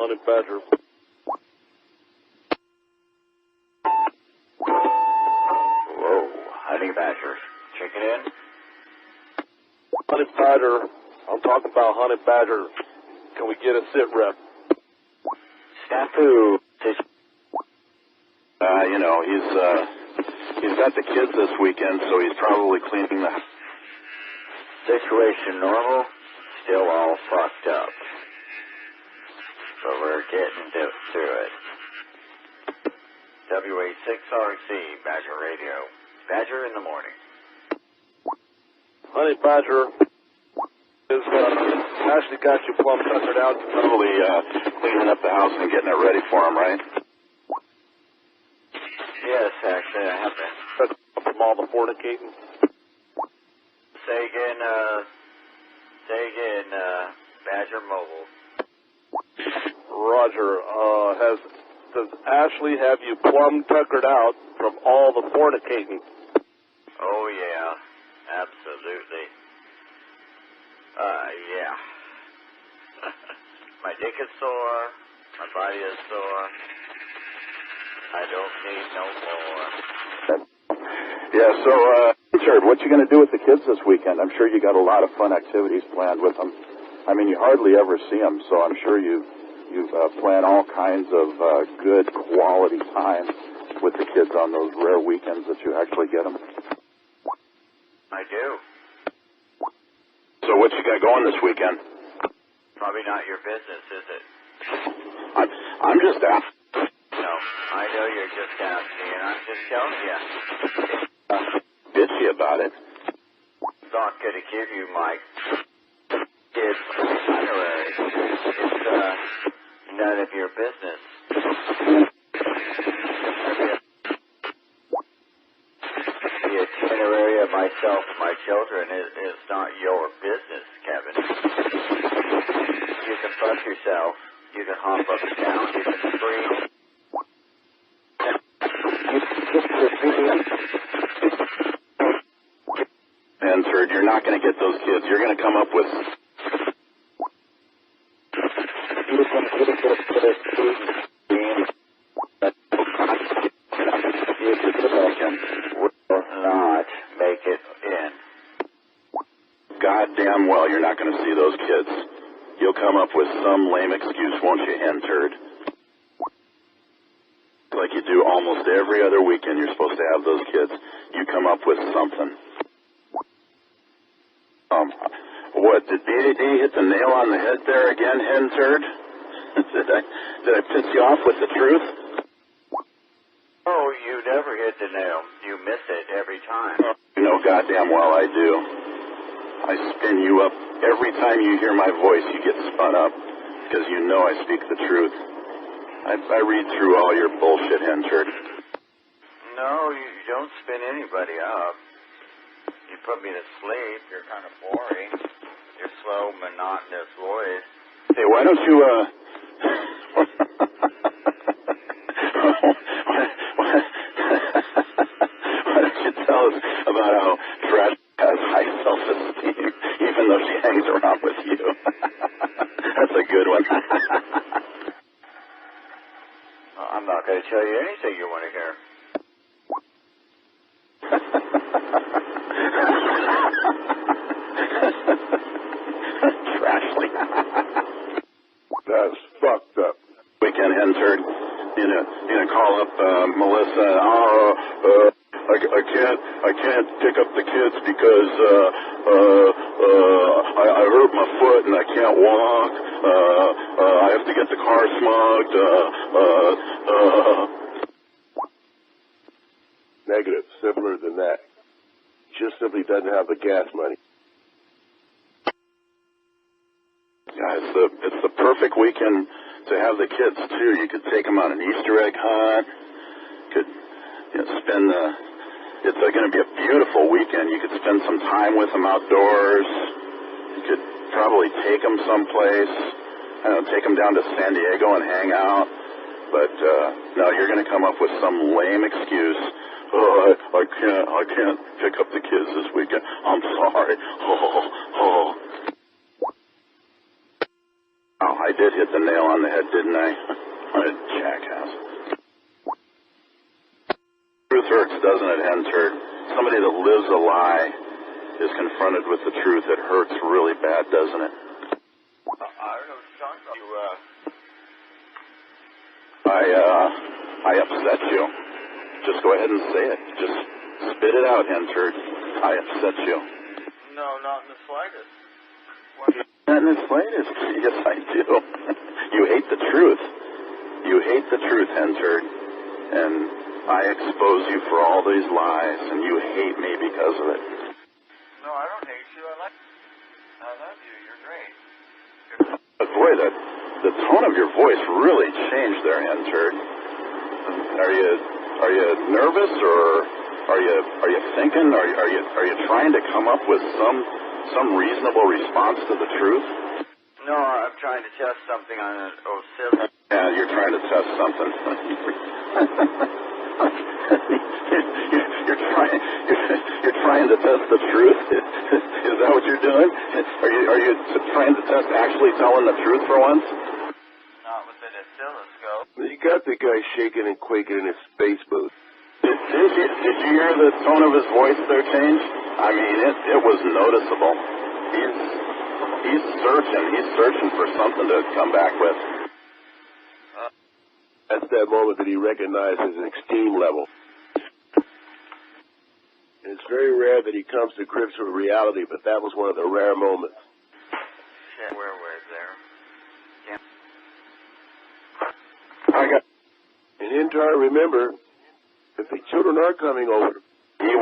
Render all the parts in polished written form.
Honey Badger. Whoa, Honey Badger. Checking in. Honey Badger. I'm talking about Honey Badger. Can we get a sit rep? Snafu. You know, he's got the kids this weekend, so he's probably cleaning the Situation normal. Still all fucked up. But we're getting through it. WA6RXZ, Badger Radio. Badger in the morning. Honey Badger is actually got you plumb tuckered out. probably cleaning up the house and getting it ready for him, right? Yes, actually, I have been. From all the fornicating. Say again, Badger Mobile. Roger, does Ashley have you plumb tuckered out from all the fornicating? Oh, yeah, absolutely. Yeah. My dick is sore, my body is sore. I don't need no more. Yeah, so, Richard, what you going to do with the kids this weekend? I'm sure you got a lot of fun activities planned with them. I mean, you hardly ever see them, so I'm sure you plan all kinds of good quality time with the kids on those rare weekends that you actually get them. I do. So what you got going this weekend? Probably not your business, is it? I'm just asking. No, I know you're just asking, and I'm just telling you. Bitchy about it. Not going to give you my kids' itinerary. It's none of your business. The itinerary of myself and my children is not your business, Kevin. You can fuck yourself. You can hop up and down. You can scream. And third, you're not going to get those kids. You're going to come up with... Will not make it in. Goddamn well you're not going to see those kids. You'll come up with some lame excuse, won't you, hen turd? Like you do almost every other weekend you're supposed to have those kids. You come up with something. What, did BAD hit the nail on the head there again, hen turd? Did I piss you off with the truth? Oh, you never hit the nail. You miss it every time. You know goddamn well I do. I spin you up. Every time you hear my voice, you get spun up, because you know I speak the truth. I read through all your bullshit, hen turd. No, you don't spin anybody up. You put me to sleep. You're kind of boring. Your slow, monotonous voice. Hey, why don't you, why don't you tell us about how Trash has high self-esteem, even though she hangs around with you? That's a good one. I'm not going to tell you anything you want to hear. Trashly. That's fucked up. Weekend hen turd. You know, call up Melissa. I can't pick up the kids because I hurt my foot and I can't walk. I have to get the car smugged. Negative. Simpler than that. Just simply doesn't have the gas money. Yeah, it's the perfect weekend to have the kids too. You could take them on an Easter egg hunt. Could spend it's going to be a beautiful weekend. You could spend some time with them outdoors. You could probably take them someplace. I don't know, take them down to San Diego and hang out. But no, you're going to come up with some lame excuse. Oh, I can't pick up the kids this weekend. I'm sorry. Oh. I I did hit the nail on the head, didn't I? What a jackass. Truth hurts, doesn't it, Hensford? Somebody that lives a lie is confronted with the truth. It hurts really bad, doesn't it? I don't know what you're talking about. I upset you. Just go ahead and say it. Just spit it out, Hensford. I upset you. No, not in the slightest. Not in the slightest. Yes, I do. You hate the truth. You hate the truth, Hensford. And I expose you for all these lies, and you hate me because of it. No, I don't hate you. I love you. You're great. But boy, the tone of your voice really changed there, Hensford. Are you nervous, or are you thinking? Are you trying to come up with some reasonable response to the truth? No, I'm trying to test something on an oscillator. Yeah, you're trying to test something. You're trying to test the truth. Is that what you're doing? Are you trying to test actually telling the truth for once? Not with an oscilloscope. You got the guy shaking and quaking in his space booth. Did you hear the tone of his voice there change? I mean, it was noticeable. He's searching for something to come back with. That's that moment that he recognizes his esteem level. And it's very rare that he comes to grips with reality, but that was one of the rare moments. Shit, where was there? I got. And Hintar, remember, if the children are coming over, He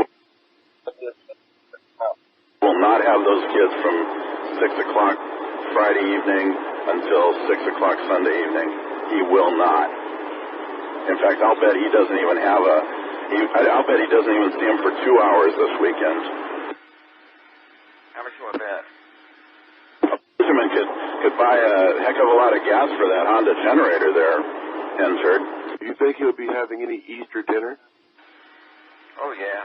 will not have those kids from 6 o'clock Friday evening until 6 o'clock Sunday evening. He will not. In fact, I'll bet he doesn't even have I'll bet he doesn't even see him for 2 hours this weekend. How much you want to bet? Benjamin could buy a heck of a lot of gas for that Honda generator there, Hensford. do you think he'll be having any Easter dinner? Oh, yeah.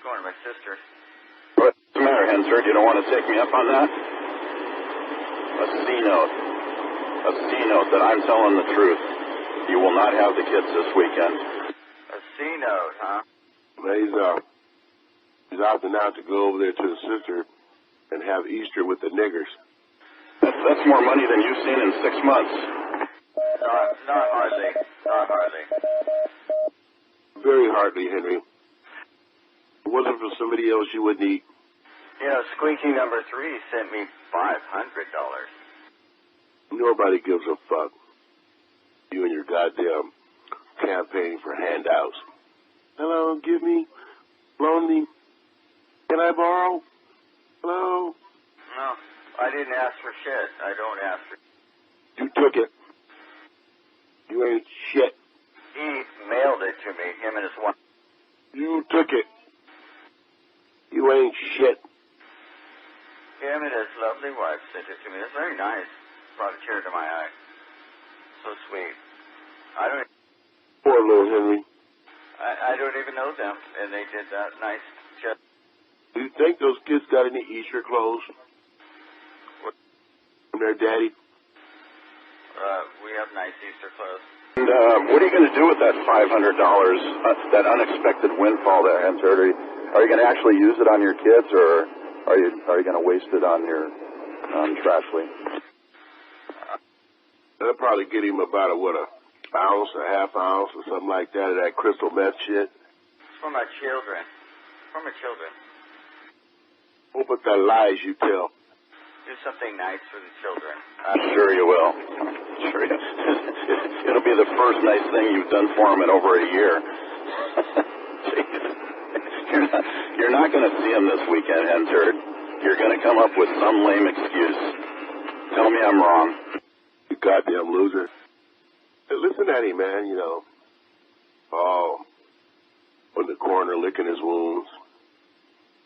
Going to my sister's. What's the matter, Hensford? You don't want to take me up on that? A C note. A C note that I'm telling the truth. You will not have the kids this weekend. A C note, huh? Well, he's opting out to go over there to his sister and have Easter with the niggers. That's more money than you've seen in 6 months. Not hardly. Not hardly. Very hardly, Henry. If it wasn't for somebody else, you wouldn't eat. You know, Squeaky number 3 sent me $500. Nobody gives a fuck. You and your goddamn campaign for handouts. Hello, give me, loan me. Can I borrow? Hello? No, I didn't ask for shit. I don't ask for. You took it. You ain't shit. He mailed it to me, him and his wife. You took it. You ain't shit. Him and his lovely wife sent it to me. It's very nice. Brought a tear to my eye. So sweet. Poor little Henry. I don't even know them, and they did that nice job. Do you think those kids got any Easter clothes? What? From their daddy? We have nice Easter clothes. And what are you going to do with that $500, that unexpected windfall there, Hensford? Are you going to actually use it on your kids, or are you going to waste it on trash week? That'll probably get him about a ounce, a half ounce, or something like that of that crystal meth shit. It's for my children. For my children. What about the lies you tell? Do something nice for the children. Sure you will. Sure you. It'll be the first nice thing you've done for them in over a year. You're not going to see them this weekend, Hensford. You're going to come up with some lame excuse. Tell me I'm wrong. You goddamn loser. Hey, listen at him, man, you know. Oh, in the corner licking his wounds.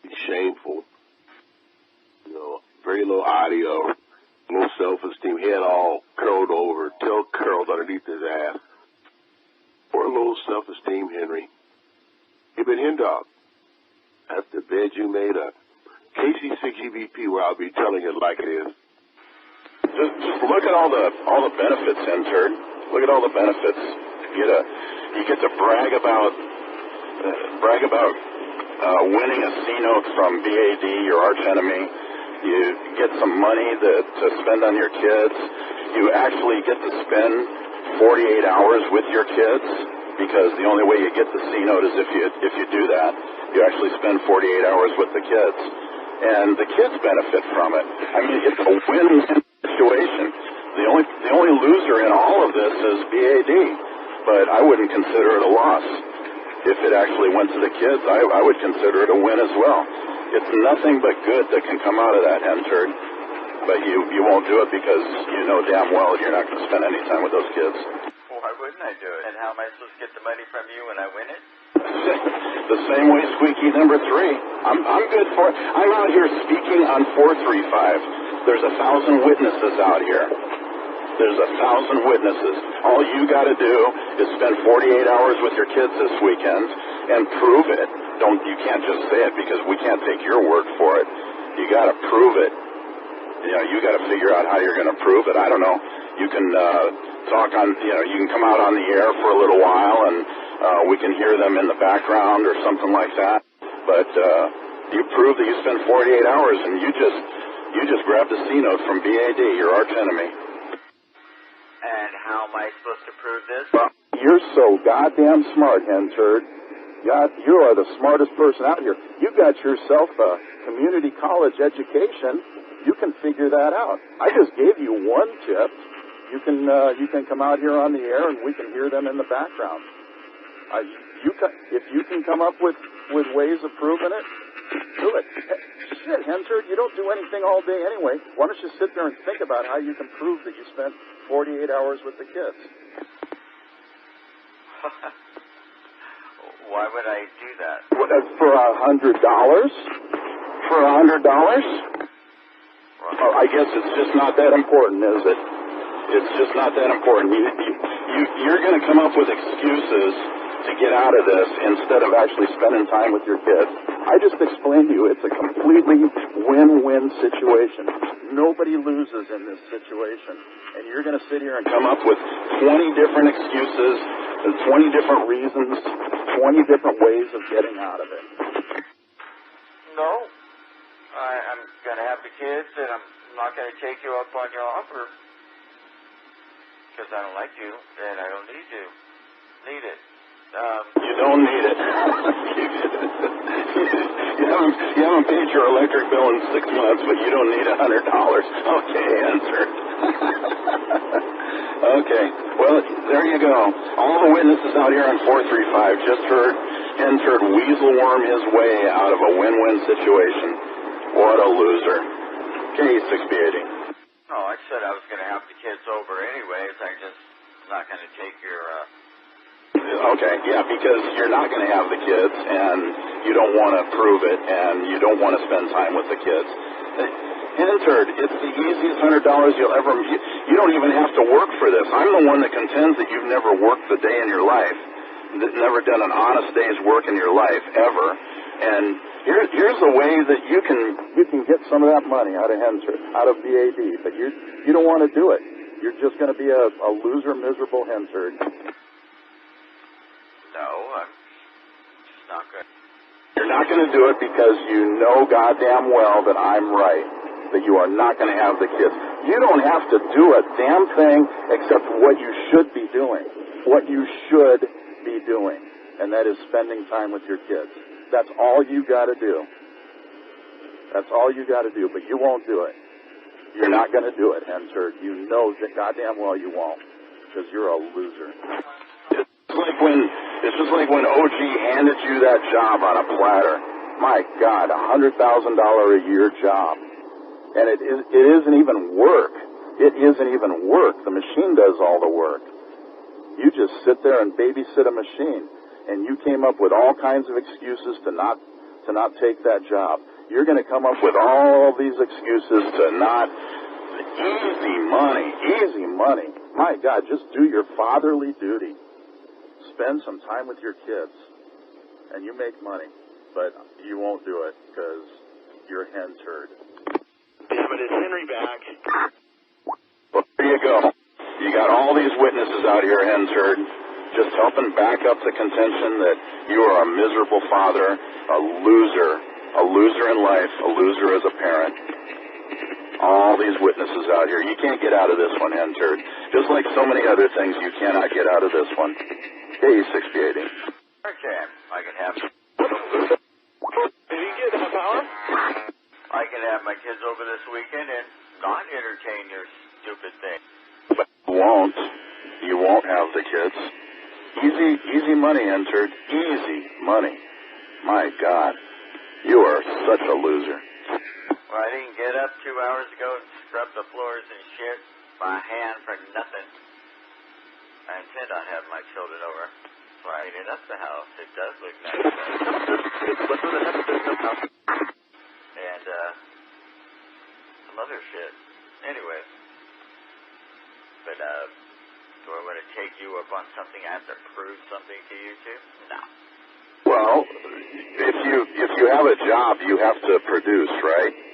He's shameful. You know, very low audio, low self-esteem, head all curled over, tail curled underneath his ass. Poor low self-esteem, Henry. Hey, but Hen-Dog, that's the bed you made up. KC6JIW KE6BAD, where I'll be telling it like it is. Just look at all the benefits, intern. Look at all the benefits. You get to brag about winning a C-note from BAD, your arch enemy. You get some money to spend on your kids. You actually get to spend 48 hours with your kids, because the only way you get the C-note is if you do that. You actually spend 48 hours with the kids, and the kids benefit from it. I mean, it's a win-win situation. The only loser in all of this is BAD, but I wouldn't consider it a loss. If it actually went to the kids, I would consider it a win as well. It's nothing but good that can come out of that, Hensard. But you won't do it because you know damn well you're not going to spend any time with those kids. Well, why wouldn't I do it? And how am I supposed to get the money from you when I win it? The same way squeaky number 3. I'm good for it. I'm out here speaking on 435. There's 1,000 witnesses out here. There's 1,000 witnesses. All you got to do is spend 48 hours with your kids this weekend and prove it. You can't just say it, because we can't take your word for it. You got to prove it. You got to figure out how you're going to prove it. I don't know. You can talk on. You can come out on the air for a little while, and we can hear them in the background or something like that. But you prove that you spent 48 hours, and you just grabbed a C-note from BAD, your arch enemy. And how am I supposed to prove this? Well, you're so goddamn smart, Hensard. God, you are the smartest person out here. You got yourself a community college education. You can figure that out. I just gave you one tip. You can come out here on the air, and we can hear them in the background. If you can come up with ways of proving it, do it. Shit, Hensard, you don't do anything all day anyway. Why don't you sit there and think about how you can prove that you spent 48 hours with the kids? Why would I do that? For $100? For $100? Well, I guess it's just not that important, is it? It's just not that important. You're going to come up with excuses to get out of this instead of actually spending time with your kids. I just explained to you it's a completely win-win situation. Nobody loses in this situation. And you're going to sit here and come up with 20 different excuses and 20 different reasons, 20 different ways of getting out of it. No. I'm going to have the kids, and I'm not going to take you up on your offer. Because I don't like you, and I don't need you. Need it. You don't need it. you haven't paid your electric bill in 6 months, but you don't need $100. Okay, answer. Okay, well, there you go. All the witnesses out here on 435 just heard Hensard weasel worm his way out of a win-win situation. What a loser. KD6JIW. Oh, I said I was going to have the kids over anyways. I'm just not going to take your... Okay, yeah, because you're not going to have the kids, and you don't want to prove it, and you don't want to spend time with the kids. Hensard, it's the easiest $100 you'll ever... You don't even have to work for this. I'm the one that contends that you've never worked a day in your life, never done an honest day's work in your life, ever. And here's a way that you can get some of that money out of Hensard, out of BAD, but you don't want to do it. You're just going to be a loser, miserable Hensard. No, I'm just not good. You're not going to do it because you know goddamn well that I'm right, that you are not going to have the kids. You don't have to do a damn thing except what you should be doing. What you should be doing, and that is spending time with your kids. That's all you got to do. That's all you got to do, but you won't do it. You're not going to do it, Hensard. You know that goddamn well you won't, because you're a loser. It's just like when OG handed you that job on a platter. My God, $100,000 a year job. And it isn't even work. It isn't even work. The machine does all the work. You just sit there and babysit a machine. And you came up with all kinds of excuses to not take that job. You're going to come up with all these excuses to not... Easy money. My God, just do your fatherly duty. Spend some time with your kids, and you make money. But you won't do it because you're Hensard. Damn it, is Henry back? Well, there you go. You got all these witnesses out here, Hensard, just helping back up the contention that you are a miserable father, a loser in life, a loser as a parent. All these witnesses out here. You can't get out of this one, Hensard. Just like so many other things, you cannot get out of this one. KD6JIW. Okay, I can have... Did he get enough power? I can have my kids over this weekend and not entertain your stupid thing. But you won't have the kids. Easy money, Hensard. Easy money. My God, you are such a loser. Well, I didn't get up 2 hours ago and scrub the floors and shit by hand for nothing. I intend on having my children over, so I cleaned up the house. It does look nice. And, some other shit. Anyways. But, do I want to take you up on something? I have to prove something to you two? No. Well, if you have a job, you have to produce, right?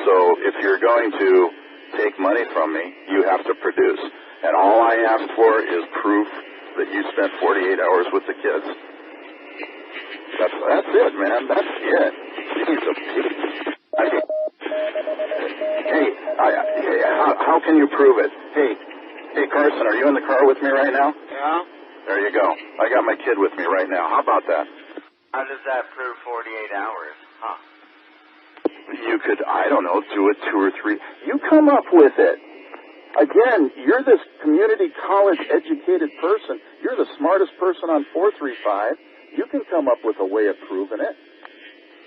So if you're going to take money from me, you have to produce. And all I ask for is proof that you spent 48 hours with the kids. That's it, man. That's it. How can you prove it? Hey, Carson, are you in the car with me right now? Yeah? There you go. I got my kid with me right now. How about that? How does that prove 48 hours? Huh? You could, I don't know, do it 2 or 3. You come up with it. Again, you're this community college educated person. You're the smartest person on 435. You can come up with a way of proving it.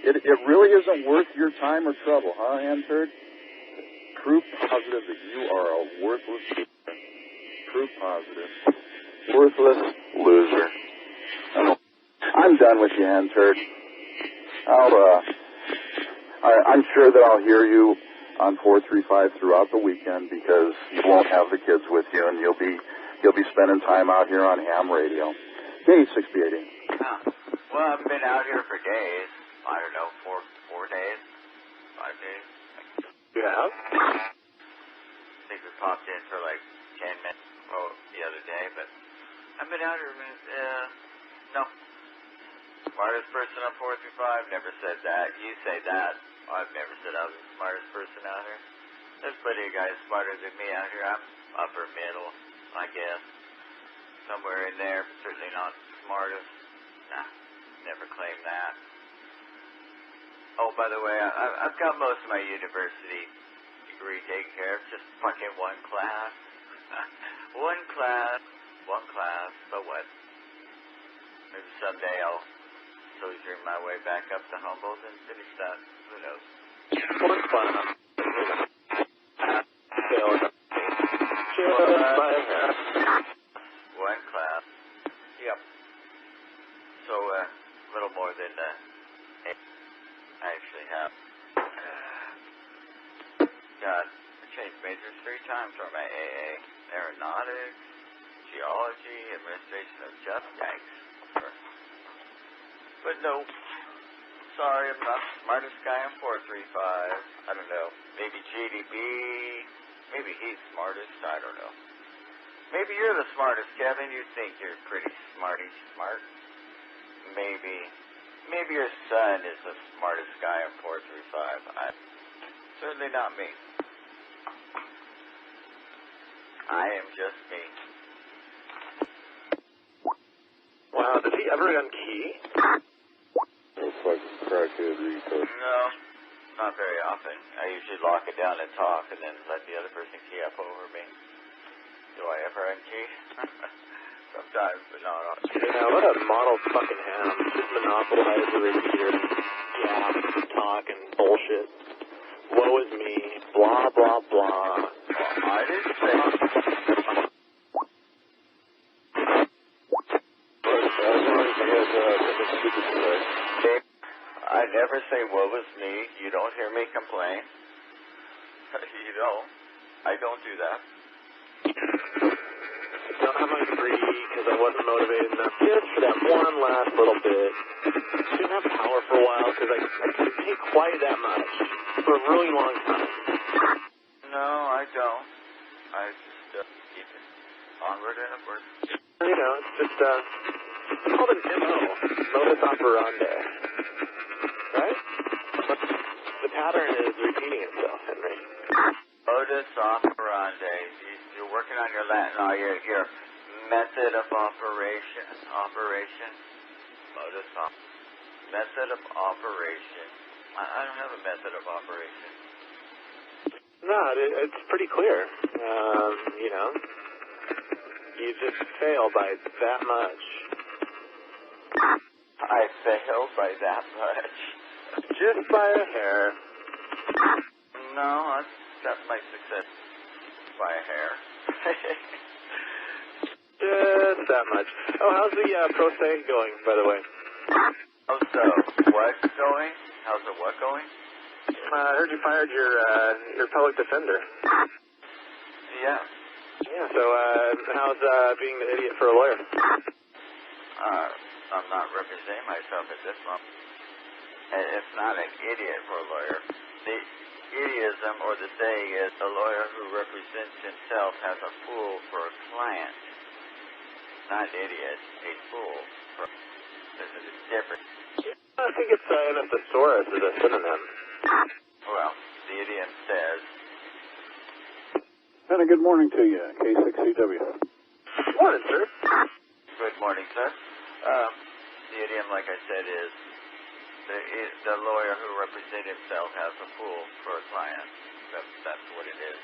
It really isn't worth your time or trouble, huh, Hensard? Proof positive that you are a worthless loser. Proof positive. Worthless loser. I'm done with you, Hensard. I'm sure that I'll hear you on 435 throughout the weekend because you won't have the kids with you and you'll be spending time out here on ham radio. KD6JIW. Huh. Well, I've been out here for days. I don't know, 4 days, 5 days. You have? I think we popped in for like 10 minutes the other day, but I've been out here a minute. No. Smartest person on 435, never said that. You say that. I've never said I was the smartest person out here. There's plenty of guys smarter than me out here. I'm upper middle, I guess. Somewhere in there, but certainly not smartest. Nah, never claimed that. Oh, by the way, I've got most of my university degree taken care of. Just fucking one class. One class, but what? Maybe someday I'll soldier my way back up to Humboldt and finish that. Who knows? One class. One class. Yep. So, a little more than I actually have. God, I changed majors 3 times for my AA. Aeronautics, Geology, Administration of Justice. Yikes. But no, sorry, I'm not the smartest guy on 435. I don't know. Maybe GDB. Maybe he's smartest. I don't know. Maybe you're the smartest, Kevin. You think you're pretty smart. Maybe your son is the smartest guy on 435. Certainly not me. I am just me. Wow, does he ever unkey? Looks like crackhead retard. No, not very often. I usually lock it down and talk and then let the other person key up over me. Do I ever unkey? Sometimes, but not often. Yeah, what a model fucking ham. Just monopolize the repeater. Yeah, talk and bullshit. Woe is me. Blah, blah, blah. Well, I didn't say... I never say woe is me. You don't hear me complain. You don't. I don't do that. I don't have my degree because I wasn't motivated enough just for that one last little bit. Didn't have power for a while because I couldn't take quite that much for a really long time. No, I don't. I onward and upward. You know, it's just, it's called an MO, modus operandi, right? The pattern is repeating itself, Henry. Modus operandi. You're working on your Latin, your method of operation. Method of operation. I don't have a method of operation. No, it's pretty clear. You know, you just fail by that much. I failed by that much. Just by a hair. No, that's my success. By a hair. Just that much. Oh, how's the pro se going, by the way? Oh, so what's going? How's the what going? I heard you fired your public defender. Yeah. Yeah. So how's being the idiot for a lawyer? I'm not representing myself at this moment. And it's not an idiot for a lawyer. The idiotism or the saying is a lawyer who represents himself has a fool for a client. Not an idiot, a fool. There's a difference. I think it's a thesaurus is a synonym. Well, the idiom says. And a good morning to you, K6JIW. Morning, sir. Good morning, sir. The idiom, like I said, is the lawyer who represents himself has a fool for a client. That's what it is.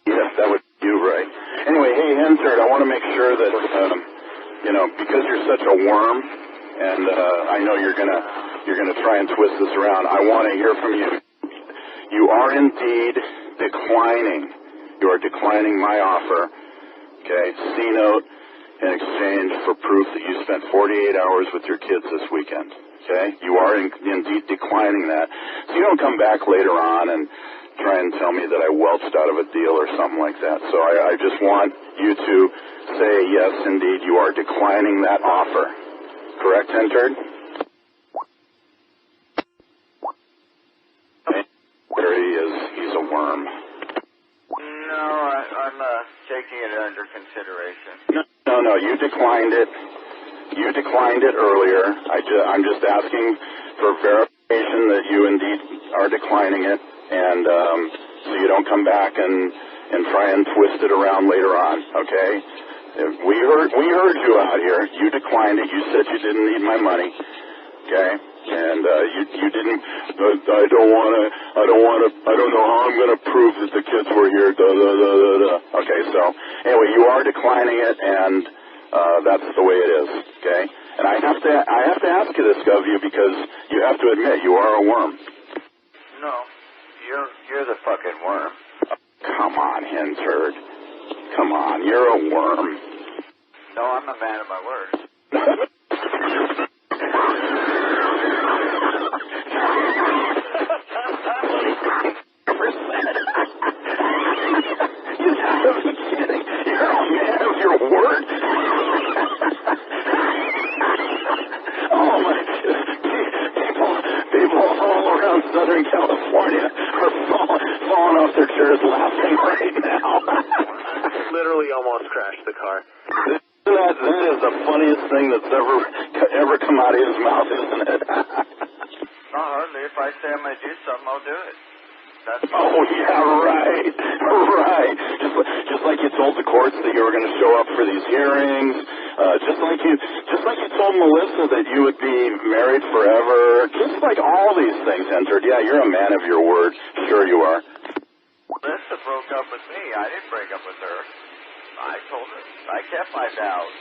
Yes, that was you, right. Anyway, hey, Hensard, I want to make sure that, you know, because you're such a worm, and I know you're gonna try and twist this around, I want to hear from you. You are indeed declining. You are declining my offer, okay, C-note in exchange for proof that you spent 48 hours with your kids this weekend, okay? You are indeed declining that. So you don't come back later on and try and tell me that I welched out of a deal or something like that. So I just want you to say, yes, indeed, you are declining that offer. Correct, Hensard? There he is. He's a worm. No, I'm taking it under consideration. No, you declined it. You declined it earlier. I'm just asking for verification that you indeed are declining it, and so you don't come back and try and twist it around later on, okay? We heard you out here. You declined it. You said you didn't need my money, okay? And you didn't. I don't know how I'm going to prove that the kids were here. Okay, so anyway, you are declining it, and that's the way it is. Okay, and I have to ask you this of you because you have to admit you are a worm. No, you're the fucking worm. Come on, Hensard. Come on, you're a worm. No, I'm a man of my word. You gotta be kidding. You're a man of your word? Oh, my. People all around Southern California are falling off their chairs laughing right now. Literally almost crashed the car. That is the funniest thing that's ever come out of his mouth, isn't it? No, hardly. If I say I'm going to do something, I'll do it. Oh, yeah, right. Just like you told the courts that you were going to show up for these hearings. Just like you told Melissa that you would be married forever. Just like all these things, Hensard. Yeah, you're a man of your word. Sure you are. Melissa broke up with me. I didn't break up with her. I told her. I kept my vows.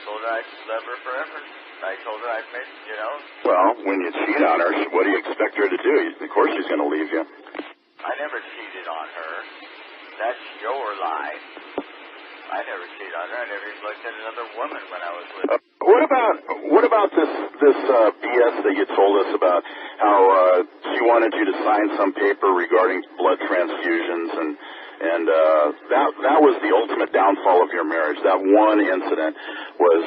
Told her I'd love her forever. I told her I'd make, you know. Well, when you cheat on her, what do you expect her to do? Of course she's going to leave you. I never cheated on her. That's your lie. I never cheated on her. I never even looked at another woman when I was with her. What about this BS that you told us about how she wanted you to sign some paper regarding blood transfusions and that was the ultimate downfall of your marriage. That one incident was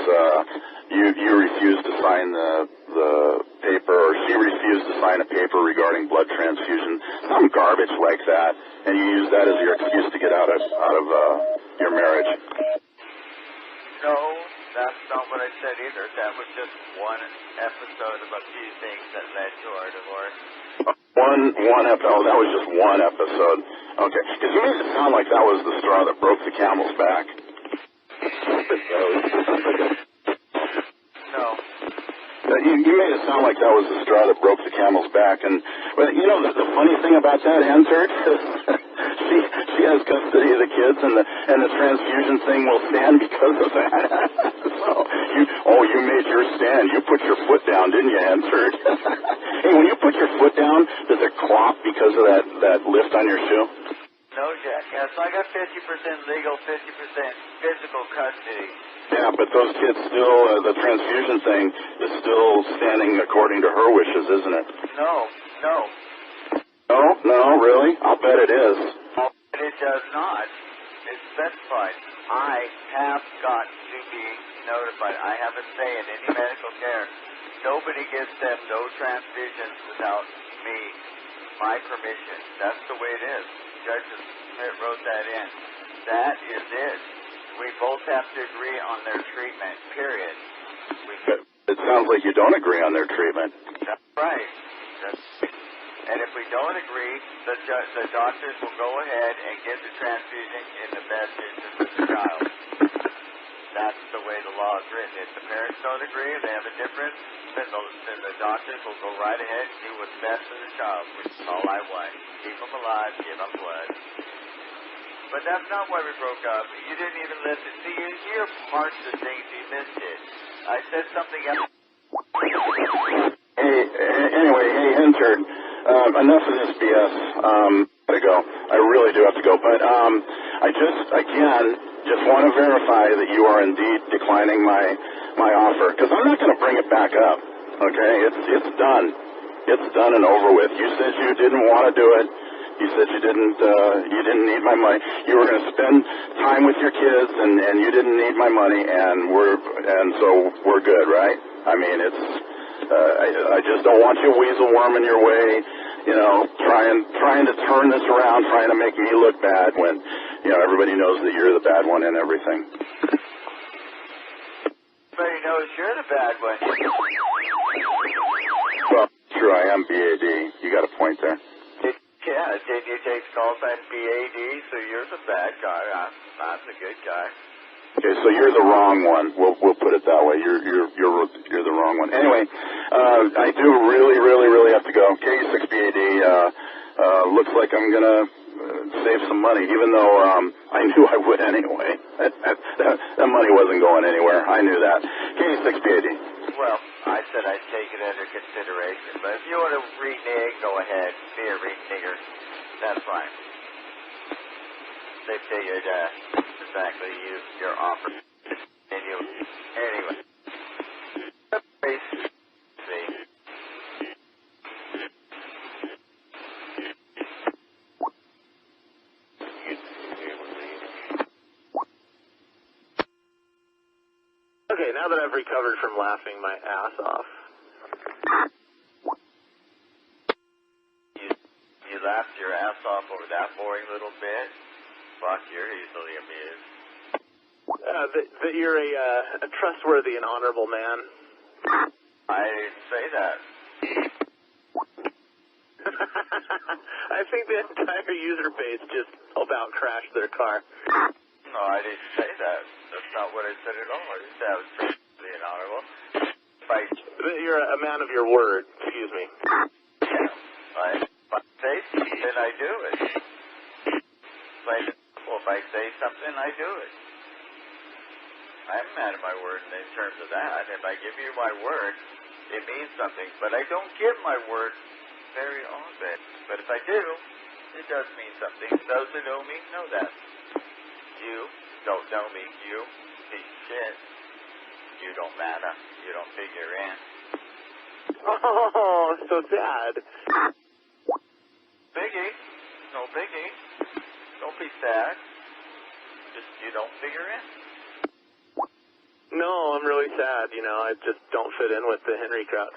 you refused to sign paper, or she refused to sign a paper regarding blood transfusion, some garbage like that, and you use that as your excuse to get out of your marriage. No, that's not what I said either. That was just one episode of a few things that led to our divorce. One episode. Oh, that was just one episode. Okay, because you made it sound like that was the straw that broke the camel's back. No. You made it sound like that was the straw that broke the camel's back, and well, you know the funny thing about that, Hansard, she has custody of the kids, and the transfusion thing will stand because of that. So you made your stand. You put your foot down, didn't you, Hansard? Hey, when you put your foot down, does it clop because of that lift on your shoe? No, Jack. Yes, I got 50% legal, 50% physical custody. Yeah, but those kids still, the transfusion thing is still standing according to her wishes, isn't it? No. No, really? I'll bet it is. It does not. It's specified. I have got to be notified. I have a say in any medical care. Nobody gives them no transfusions without me, my permission. That's the way it is. Judge Smith wrote that in. That is it. We both have to agree on their treatment, period. It sounds like you don't agree on their treatment. That's right. And if we don't agree, the doctors will go ahead and get the transfusion in the best interest of the child. That's the way the law is written. If the parents don't agree, they have a difference, then the doctors will go right ahead and do what's best for the child, which is all I want. Keep them alive, give them blood. But that's not why we broke up. You didn't even listen. See, you hear parts of things, you missed it. I said something else. Anyway, Hansard, enough of this BS. Gotta go. I really do have to go. But I just want to verify that you are indeed declining my offer, because I'm not going to bring it back up. Okay, it's done. It's done and over with. You said you didn't want to do it. You said you didn't need my money. You were going to spend time with your kids, and you didn't need my money, and so we're good, right? I mean, it's I just don't want you weasel worming your way, you know, trying to turn this around, trying to make me look bad when, you know, everybody knows that you're the bad one and everything. Everybody knows you're the bad one. Well, true, I am BAD. You got a point there. Yeah, did you take call sign BAD, so you're the bad guy. I'm the good guy. Okay, so you're the wrong one. We'll put it that way. You're the wrong one. Anyway, I do really have to go. KD6BAD, looks like I'm gonna save some money, even though I knew I would anyway. That money wasn't going anywhere. I knew that. KD6BAD. Well, I said I'd take it under consideration, but if you want to renege, go ahead. Be a renegger. That's fine. They figured exactly your offer. And you, anyway. See. Okay, now that I've recovered from laughing my ass off. You laughed your ass off over that boring little bit? Fuck, you're easily amused. That you're a trustworthy and honorable man. I didn't say that. I think the entire user base just about crashed their car. No, I didn't say that. That's not what I said at all. I didn't say I was trustworthy and honorable. You're a man of your word. Excuse me. Yeah. If I say something, I do it. If I say something, I do it. I'm a man of my word in terms of that. If I give you my word, it means something. But I don't give my word very often. But if I do, it does mean something. Those who know me know that. You don't know me. You piece of shit. You don't matter. You don't figure in. Oh, so sad. Biggie. No biggie. Don't be sad. Just you don't figure in. No, I'm really sad. You know, I just don't fit in with the Henry crowd.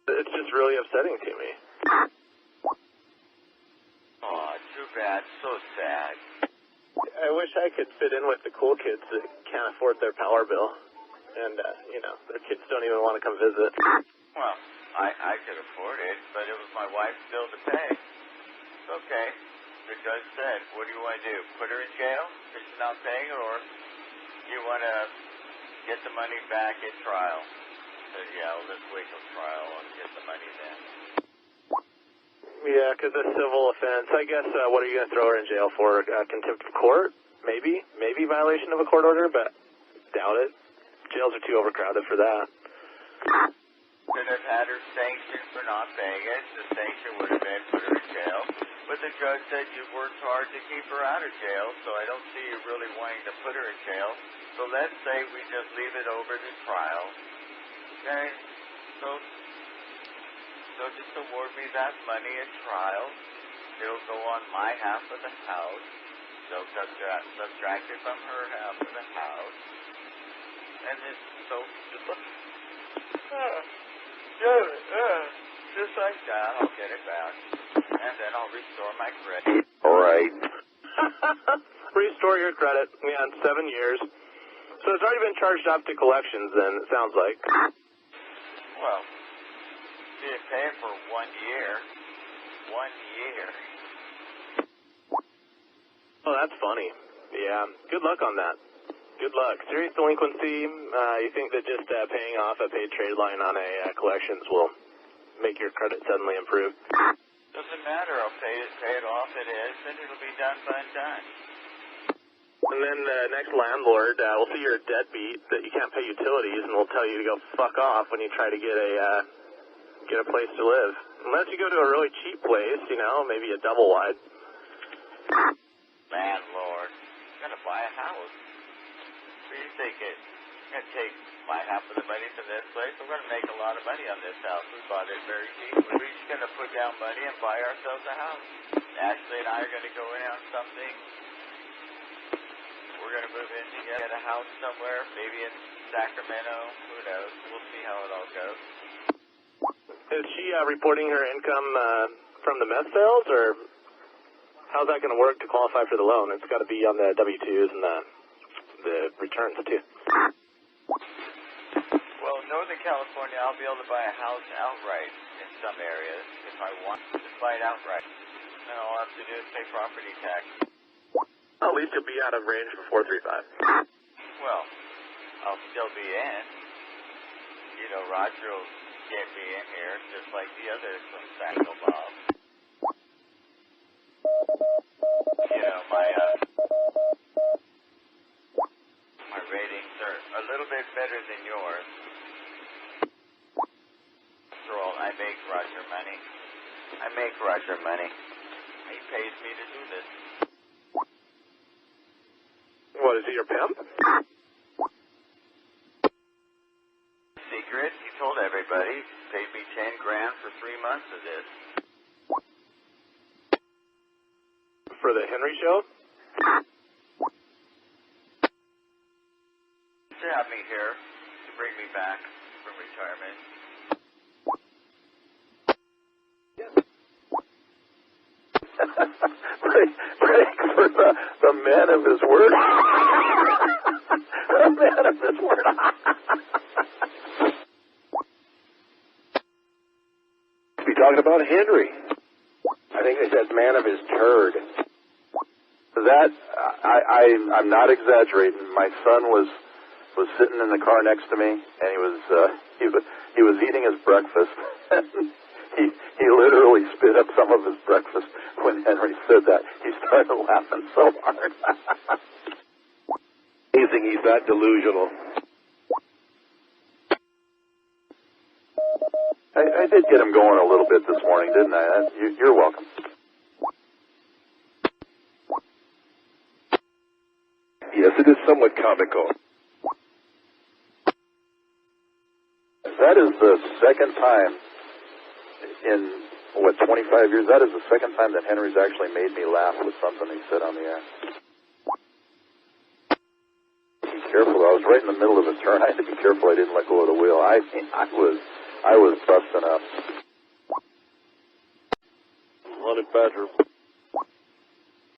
It's just really upsetting to me. Oh, too bad. So sad. I wish I could fit in with the cool kids that can't afford their power bill. And, you know, their kids don't even want to come visit. Well, I could afford it, but it was my wife's bill to pay. It's okay. The judge said, what do you want to do? Put her in jail because she's not paying, or you want to get the money back at trial? I said, yeah, well, let's wait till trial and get the money then. Yeah, because it's civil offense. I guess, what are you going to throw her in jail for? Contempt of court? Maybe. Maybe violation of a court order, but doubt it. Jails are too overcrowded for that. Could have had her sanctioned for not paying it. The sanction would have been put her in jail. But the judge said you worked hard to keep her out of jail, so I don't see you really wanting to put her in jail. So let's say we just leave it over to trial. Okay? So just award me that money at trial. It'll go on my half of the house. They'll subtract it from her half of the house. And then, so just look. Just like that, I'll get it back. And then I'll restore my credit. All right. Restore your credit. Yeah, in 7 years. So it's already been charged up to collections then, it sounds like. Well, you didn't pay it for 1 year. 1 year. Oh, that's funny. Yeah, good luck on that. Good luck. Serious delinquency, you think that just paying off a paid trade line on a collections will make your credit suddenly improve? Doesn't matter. I'll pay it off. It is, and it'll be done by done. And then the next landlord will see you're a deadbeat, that you can't pay utilities, and will tell you to go fuck off when you try to get a place to live. Unless you go to a really cheap place, you know, maybe a double wide. Landlord, you're gonna buy a house. What do you think it? You're gonna take my half of the money from this place. We're gonna make a lot of money on this house. We bought it very cheap. We're each gonna put down money and buy ourselves a house. Ashley and I are gonna go in on something. We're gonna move in to get a house somewhere, maybe in Sacramento. Who knows? We'll see how it all goes. Is she reporting her income from the meth sales, or how's that going to work to qualify for the loan? It's got to be on the W-2s and the returns, too. Well, Northern California, I'll be able to buy a house outright in some areas if I want to buy it outright. And all I have to do is pay property tax. At least you'll be out of range for 435. Well, I'll still be in. You know, Roger will get me in here just like the others from Sango Bob. You know, my ratings are a little bit better than yours. After all, I make Roger money. He pays me to do this. What, is he your pimp? Secret, he told everybody. Paid me $10,000 for 3 months of this. For the Henry show? To have me here, to bring me back from retirement. Break for the man of his word. The man of his word. Be talking about Henry. I think they said man of his turd. That I'm not exaggerating. My son was sitting in the car next to me, and he was eating his breakfast. He literally spit up some of his breakfast when Henry said that. He started laughing so hard. Amazing he's that delusional. I did get him going a little bit this morning, didn't I? You're welcome. Yes, it is somewhat comical. That is the second time in, 25 years? That is the second time that Henry's actually made me laugh with something he said on the air. careful. I was right in the middle of a turn. I had to be careful I didn't let go of the wheel. I was busting up. Honey Badger.